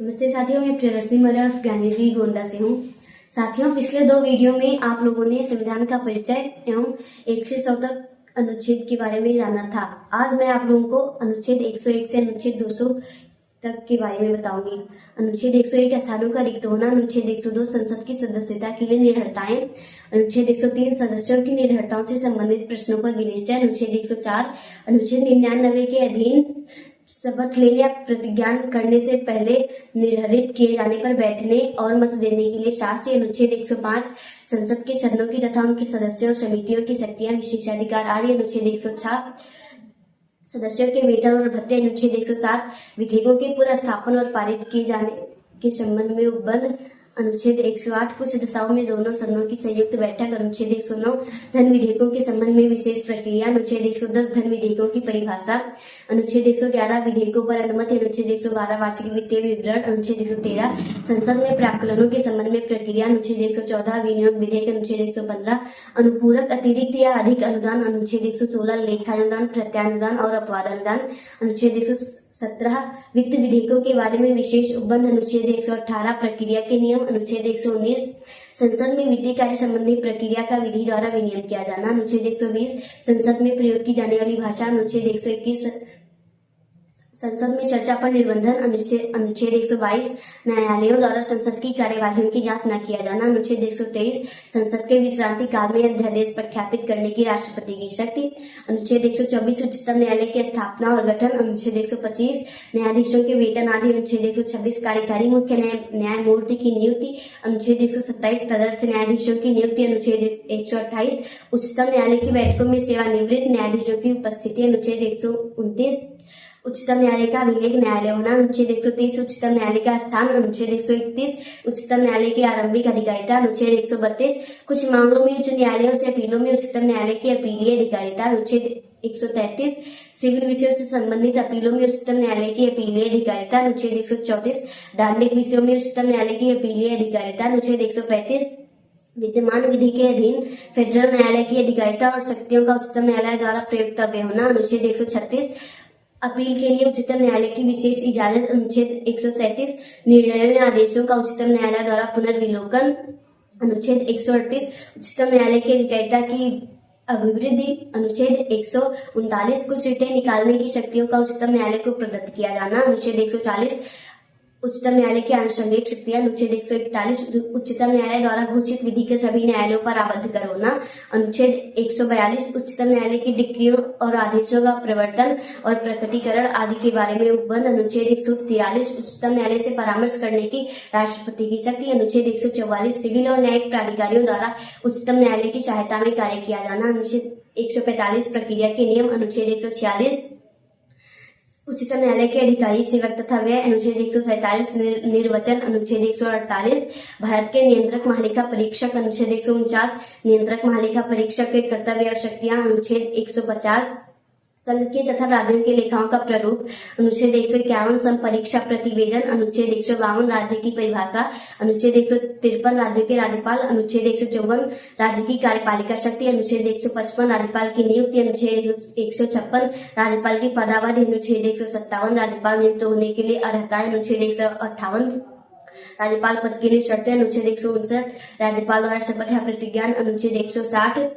नमस्ते साथियों, मैं प्रियदर्शनी मौर्य और ज्ञानेंद्री गोंडा से हूँ। साथियों, पिछले 2 वीडियो में आप लोगों ने संविधान का परिचय एवं 1 से 100 तक अनुच्छेद के बारे में जाना था। आज मैं आप लोगों को अनुच्छेद 101 से अनुच्छेद 200 तक के बारे में बताऊंगी। अनुच्छेद 101 स्थानों का रिक्त होना, अनुच्छेद 102 संसद की सदस्यता के लिए निर्भरताएं, अनुच्छेद 103 सदस्यों की निर्भरताओं से संबंधित प्रश्नों पर विनिश्चय, अनुच्छेद 104 अनुच्छेद 99 के अधीन शपथ लेने या प्रतिज्ञा करने से पहले निर्धारित किए जाने पर बैठने और मत देने के लिए शास्त्री, अनुच्छेद 105 संसद के सदनों की तथा उनके सदस्यों और समितियों की शक्तियां, विशेषाधिकार आदि, अनुच्छेद 106 सदस्यों के वेतन और भत्ते, अनुच्छेद 107 विधेयकों के पूर्व स्थापन और पारित किए जाने के संबंध में उपबंध, अनुच्छेद 108 कुछ दशाओं में दोनों सदनों की संयुक्त बैठक, अनुच्छेद 109 धन विधेयकों के संबंध में विशेष प्रक्रिया, अनुच्छेद 110 धन विधेयकों की परिभाषा, अनुच्छेद 111 विधेयकों पर अनुमति, अनुच्छेद 112 वार्षिक वित्तीय विवरण, अनुच्छेद 113 संसद में प्राक्कलनों के संबंध में प्रक्रिया, अनुच्छेद 114 विनियोग विधेयक, अनुच्छेद 115 अनुपूरक अतिरिक्त या अधिक अनुदान, अनुच्छेद 116 लेखानुदान, प्रत्यानुदान और अपवाद अनुदान, अनुच्छेद 117 वित्त विधेयकों के बारे में विशेष उपबंध, अनुच्छेद 118 प्रक्रिया के नियम, अनुच्छेद 119 संसद में वित्तीय कार्य संबंधी प्रक्रिया का विधि द्वारा विनियम किया जाना, अनुच्छेद 120 संसद में प्रयोग की जाने वाली भाषा, अनुच्छेद 121 संसद में चर्चा पर निर्बंधन, अनुच्छेद 122 न्यायालयों द्वारा संसद की कार्यवाहियों की जांच न किया जाना, अनुच्छेद 123 संसद के विश्रांति काल में अध्यादेश प्रख्यापित करने की राष्ट्रपति की शक्ति, अनुच्छेद 124 उच्चतम न्यायालय की स्थापना और गठन, अनुच्छेद 125 न्यायाधीशों के वेतन आदि, अनुच्छेद 126 कार्यकारी मुख्य न्यायमूर्ति की नियुक्ति, अनुच्छेद 127 तदर्थ न्यायाधीशों की नियुक्ति, अनुच्छेद 128 उच्चतम न्यायालय की बैठकों में सेवानिवृत्त न्यायाधीशों की उपस्थिति, अनुच्छेद 129 उच्चतम न्यायालय का अभिलेख न्यायालय होना, अनुच्छेद 130 उच्चतम न्यायालय का स्थान, अनुच्छेद 131 उच्चतम न्यायालय की आरंभिक अधिकारिता, अनुच्छेद 132 कुछ मामलों में उच्च न्यायालयों से अपीलों में उच्चतम न्यायालय की अपीलीय अधिकारिता, अनुच्छेद 133 सिविल विषयों से संबंधित अपीलों में उच्चतम न्यायालय की अपीलीय अधिकारिता, अनुच्छेद 134 दांडिक विषयों में उच्चतम न्यायालय की अपीलीय अधिकारिता, अनुच्छेद 135 विद्यमान विधि के अधीन फेडरल न्यायालय की अधिकारिता और शक्तियों का उच्चतम न्यायालय द्वारा प्रयोक्तव्य होना, अनुच्छेद 136 अपील के लिए उच्चतम न्यायालय की विशेष इजाजत, अनुच्छेद 137 निर्णयों या आदेशों का उच्चतम न्यायालय द्वारा पुनर्विलोकन, अनुच्छेद 138 उच्चतम न्यायालय की अधिकारिता की अभिवृद्धि, अनुच्छेद 139 कुछ रिटें निकालने की शक्तियों का उच्चतम न्यायालय को प्रदत्त किया जाना, अनुच्छेद 140 उच्चतम न्यायालय की आनुषंगिक शक्तियां, अनुच्छेद 141 उच्चतम न्यायालय द्वारा घोषित विधि के सभी न्यायालयों पर आबद्ध कर होना, अनुच्छेद 142 उच्चतम न्यायालय की डिक्रियों और आदेशों का प्रवर्तन और प्रकटीकरण आदि के बारे में उपबंध, अनुच्छेद 143 उच्चतम न्यायालय से परामर्श करने की राष्ट्रपति की शक्ति, अनुच्छेद 144 सिविल और न्यायिक प्राधिकारियों द्वारा उच्चतम न्यायालय की सहायता में कार्य किया जाना, अनुच्छेद 145 प्रक्रिया के नियम, अनुच्छेद 146 उच्चतम न्यायालय के अधिकारी सेवक तथा व्यय, अनुच्छेद 147 निर्वचन, अनुच्छेद 148 भारत के नियंत्रक महालेखा परीक्षक, अनुच्छेद 149 नियंत्रक महालेखा परीक्षक के कर्तव्य और शक्तियां, अनुच्छेद 150 संघ के तथा राज्यों के लेखाओं का प्रारूप, अनुच्छेद 151 संपरीक्षा प्रतिवेदन, अनुच्छेद 152 राज्य की परिभाषा, अनुच्छेद 153 राज्यों के राज्यपाल, अनुच्छेद 154 राज्य की कार्यपालिका शक्ति, अनुच्छेद 155 राज्यपाल की नियुक्ति, अनुच्छेद 156 राज्यपाल की पदावधि, अनुच्छेद 157 राज्यपाल नियुक्त होने के लिए अर्हता, अनुच्छेद 158 राज्यपाल पद के लिए शर्तें, अनुच्छेद 159 राज्यपाल द्वारा शपथ या प्रतिज्ञान, अनुच्छेद 160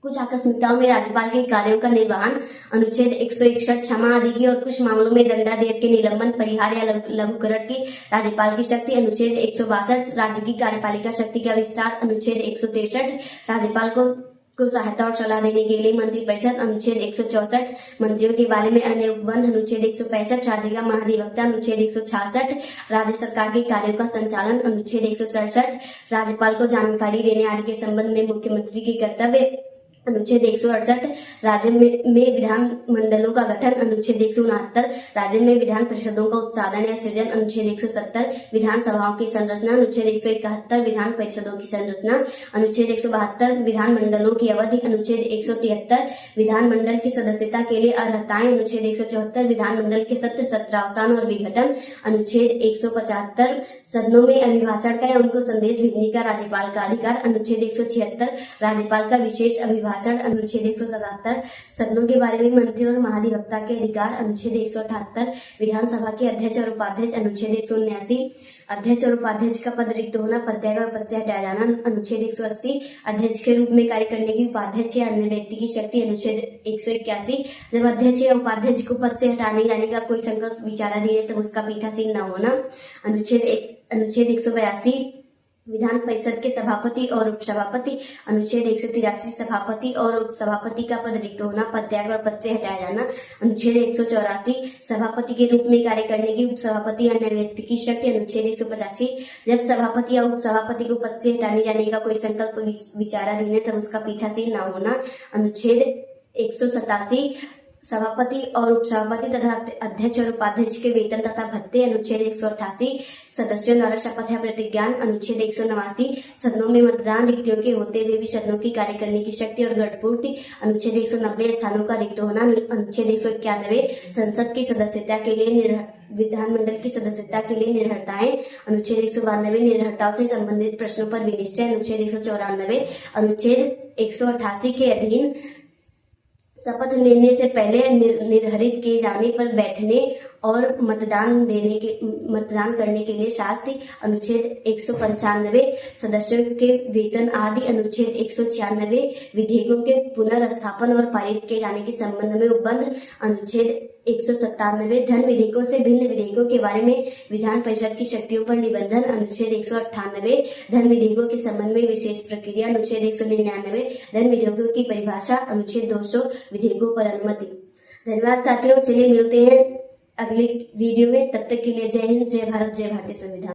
कुछ आकस्मिकताओं में राज्यपाल के कार्यों का निर्वहन, अनुच्छेद 161 क्षमा आदि की और कुछ मामलों में दंडादेश के निलंबन, परिहार या लघुकरण की राज्यपाल की शक्ति, अनुच्छेद 162 राज्य की कार्यपालिका शक्ति का विस्तार, अनुच्छेद 163 राज्यपाल को सहायता और सलाह देने के लिए मंत्रिपरिषद, अनुच्छेद 164 मंत्रियों के बारे में अन्य उपबंध, अनुच्छेद 165 राज्य का महाधिवक्ता, अनुच्छेद 166 राज्य सरकार के कार्यों का संचालन, अनुच्छेद 167 राज्यपाल को जानकारी देने आदि के संबंध में मुख्यमंत्री के कर्तव्य, अनुच्छेद 168 राज्य में विधान मंडलों का गठन, अनुच्छेद 169 राज्य में विधान परिषदों का उत्साधन या सृजन, अनुच्छेद 170 विधान सभाओं की संरचना, अनुच्छेद 171 विधान परिषदों की संरचना, अनुच्छेद 172 विधान मंडलों की अवधि, अनुच्छेद 173 विधान मंडल की सदस्यता के लिए अर्हताएं, अनुच्छेद 174 विधान मंडल के सत्रावसान और विघटन, अनुच्छेद 175 सदनों में अभिभाषण का या उनको संदेश भेजने का राज्यपाल का अधिकार, अनुच्छेद 176 राज्यपाल का विशेष अभिभाषण अभिभाषण अनुच्छेद 177, सदनों के बारे में मंत्री और महाधिवक्ता के अधिकार अनुच्छेद 178, विधानसभा के अध्यक्ष और उपाध्यक्ष अनुच्छेद 179, अध्यक्ष और उपाध्यक्ष का पद रिक्त होना, पदत्याग और पद से हटाया जाना अनुच्छेद 180, अध्यक्ष के रूप में कार्य करने की उपाध्यक्ष या अन्य व्यक्ति की शक्ति अनुच्छेद 181, जब अध्यक्ष या उपाध्यक्ष को पद से हटाने जाने का कोई संकल्प विचाराधीन है तब उसका पीठासीन न होना अनुच्छेद 182, विधान परिषद के सभापति और उपसभापति अनुच्छेद 183, सभापति और उपसभापति का पद रिक्त होना, पदत्याग और पद से हटाया जाना अनुच्छेद 184, सभापति के रूप में कार्य करने की उपसभापति अन्य व्यक्ति की शक्ति अनुच्छेद 185, जब सभापति या उपसभापति को पद से हटाने जाने का कोई संकल्प विचाराधीन है तब उसका पीठासीन न होना अनुच्छेद 187, सभापति और उपसभापति तथा अध्यक्ष और उपाध्यक्ष के वेतन तथा भत्ते अनुच्छेद 188, सदस्यों द्वारा शपथ या प्रतिज्ञान अनुच्छेद 189, सदनों में मतदान रिक्तियों के होते हुए भी सदनों की कार्य करने की शक्ति और गठपूर्ति अनुच्छेद 190, स्थानों का रिक्त होना अनुच्छेद 191, संसद की सदस्यता के लिए विधानमंडल की सदस्यता के लिए निर्भरताएं अनुच्छेद 192, निर्भरताओं से संबंधित प्रश्नों पर विनिश्चय अनुच्छेद 194, अनुच्छेद 188 के अधीन शपथ लेने से पहले निर्धारित किए जाने पर बैठने और मतदान करने के लिए शास्ति अनुच्छेद 195, सदस्यों के वेतन आदि अनुच्छेद 196, विधेयकों के पुनर्स्थापन और पारित किए जाने के संबंध में उपबंध अनुच्छेद 197, धन विधेयकों से भिन्न विधेयकों के बारे में विधान परिषद की शक्तियों पर निबंधन अनुच्छेद 198, धन विधेयकों के संबंध में विशेष प्रक्रिया अनुच्छेद 199, धन विधेयकों की परिभाषा अनुच्छेद 200, विधेयकों पर अनुमति। धन्यवाद साथियों, चलिए मिलते हैं अगले वीडियो में, तब तक के लिए जय हिंद, जय भारत, जय भारतीय संविधान।